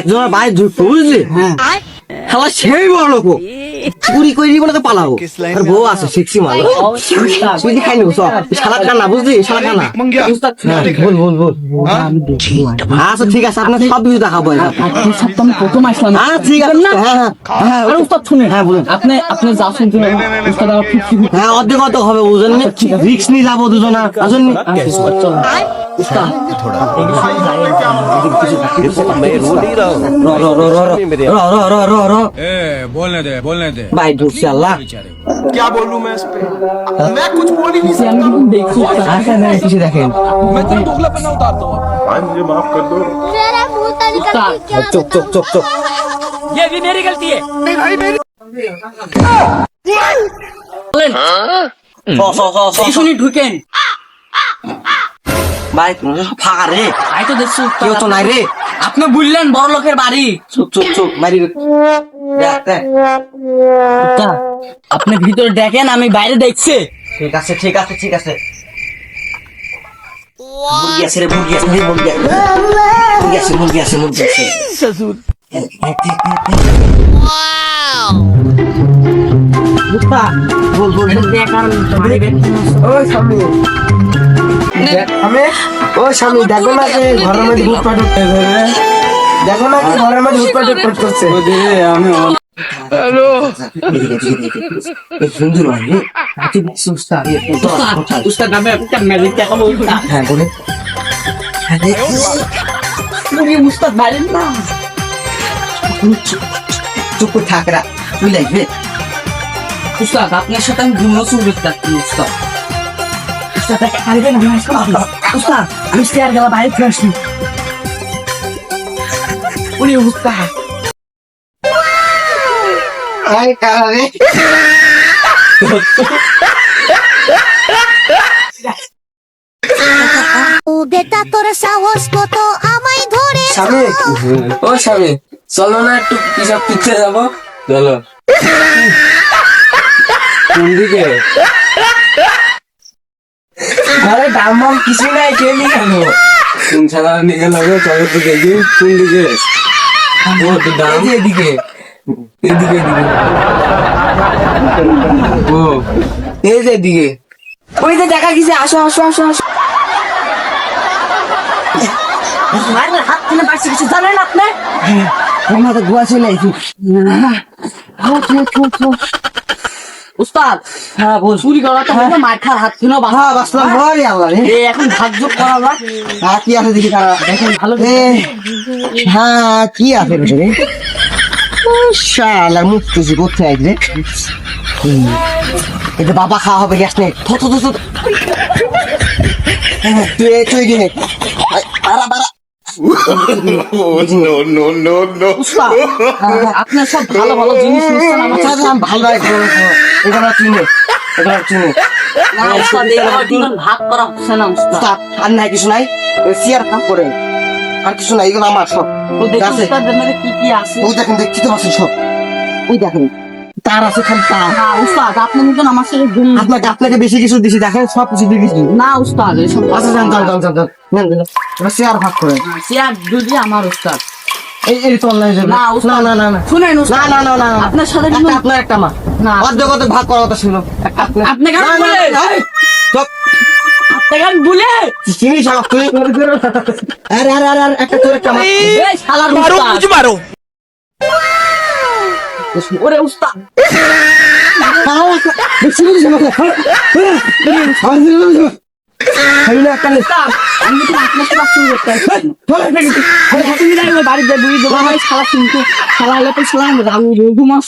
তোমার ভাই বুঝলি? শালা সেই বড় লোক চুরি করে বলে তো পালাবো আর বউ আছে সেক্সি মাল তুই খাই নিব সব শালা খানা বুঝলি শালা খানা বল বল বল আচ্ছা ঠিক আছে আপনার সব কিছু দেখাবো প্রথম আসলাম ঠিক আছে না হ্যাঁ হ্যাঁ আরে উস্তাদ শুনেন হ্যাঁ বলুন আপনি যা শুনছেন উস্তাদ আমার 50 হ্যাঁ অর্ধেক কত হবে বুঝলেন রিক্স নিয়ে যাবো দুজনা আসুন উস্তাদ बोलने दे ভাই ঢুকছি আল্লাহ क्या बोलूं मैं इस पे मैं कुछ बोल ही नहीं আমি কিন্তু দেখছি আচ্ছা না কিছু দেখেন मैं तेरा दोगलापना उतारता हूँ भाई मुझे माफ कर दो तेरा भूत निकल के क्या চুপ চুপ চুপ चुप ये भी मेरी गलती है শুনি ঢুকেন ভাই তুমি ফাঁকা রে তাই তো দেখছি কেউ তো নাই রে আপনি বললেন বড় লোকের বাড়ি চুপ চুপ চুপ মারি দেখতে আপনি ভিতরে দেখেন আমি বাইরে দেখছি ঠিক আছে ঠিক আছে ঠিক আছে মুরগি আছে রে মুরগি আছে মুরগি আছে মুরগি আছে মুরগি আছে বল বল ওই স্বামী ওই স্বামী দেখো না যে ঘরের মধ্যে ভূত পাটক দেখো না ঘরের মধ্যে ভূত পাটক করছে সুন্দর হয় উস্তাদ আমি একটা ম্যাজিক দেখাবো উস্তাদ হ্যাঁ বলে উস্তাদ বাইরেন না চুপ করে থাক রা তুই লাগবে উস্তাদ আপনার সাথে আমি ঘুমো শুরু করতে উস্তাদ উস্তাদ পারবেন না উস্তাদ আমি শেয়ার গেলা বাইরে ফিরে আসি উনি উস্তাদ আই কারে ও বেটা তোর সাহস কত আমায় ধরে স্বামী ও স্বামী চলো না একটু কিসব পিছিয়ে যাবো চলো কোন দিকে আরে দাম কিছু নাই কে নিয়ে গেল কোন ছাড়া নিয়ে গেল চলো তো দেখি কোন দিকে ও তো দাম এদিকে এদিকে এদিকে ও এই যে এদিকে ওই যে দেখা গেছে আসো আসো আসো আসো মায়ের হাত থেকে বাঁচতে কিছু জানেন আপনি আমার তো গোয়া চলে আইছি উস্তাদ হ্যাঁ বল চুরি করাটা হলো মার খার হাত থেকে হ্যাঁ বাসলাম ভাই আল্লাহ রে এই এখন ভাগ্য করা যায় হ্যাঁ কি আছে দেখি তারা দেখেন ভালো হ্যাঁ কি আছে ভিতরে শালা মুক্তি করতে আইছে এটা বাবা খাওয়া হবে গ্যাস নেই থো থো থো তুই তুই গিয়ে বাড়া বাড়া উস্তাদ আপনার সব ভালো ভালো জিনিস নিচ্ছেন আমার আচ্ছা আমি ভালো এটা চিনি এটা চিনি না উস্তাদ এই ভাগ করা হচ্ছে না উস্তাদ আর নাই কিছু নাই চেয়ার কাপ করে আর কিছু নাই এগুলো আমার সব তো দেখুন আছে উস্তাদের মধ্যে কি কি আছে ওই দেখেন দেখতে তো পাচ্ছেন সব ওই দেখেন তার আছে খালি তার না উস্তাদ আপনি কিন্তু আমার সাথে ঘুম আপনাকে বেশি কিছু দিছি দেখেন সব কিছু দিয়ে দিছি না উস্তাদ এসব আচ্ছা যান যান যান যান যান নেন দিন এবার চেয়ার ভাগ করে চেয়ার দুটি আমার উস্তাদ এই তো অনলাইন যাবে না না উস্তাদ না না না শুনেন না উস্তাদ না না না না। আপনার সাথে একটা কিন্তু আপনার একটা মা না। অর্ধেক অর্ধেক ভাগ করার কথা ছিল একটা আপনার আপনি কেন না, না, বলেন? না, এই, চুপ। আপনি কেন বলে চিনি শালা তুই আরে আরে আরে আরে, একটা তোর একটা মা এই শালার উস্তাদ मारो ওরে উস্তাদ উস্তাদ আমি তো আপনার সাথে শুরু করতে আসছি তুমি যাই বাড়িতে বুঝি দেবো শালা কিন্তু শালা হলে তো শালা আমি ঘুমাস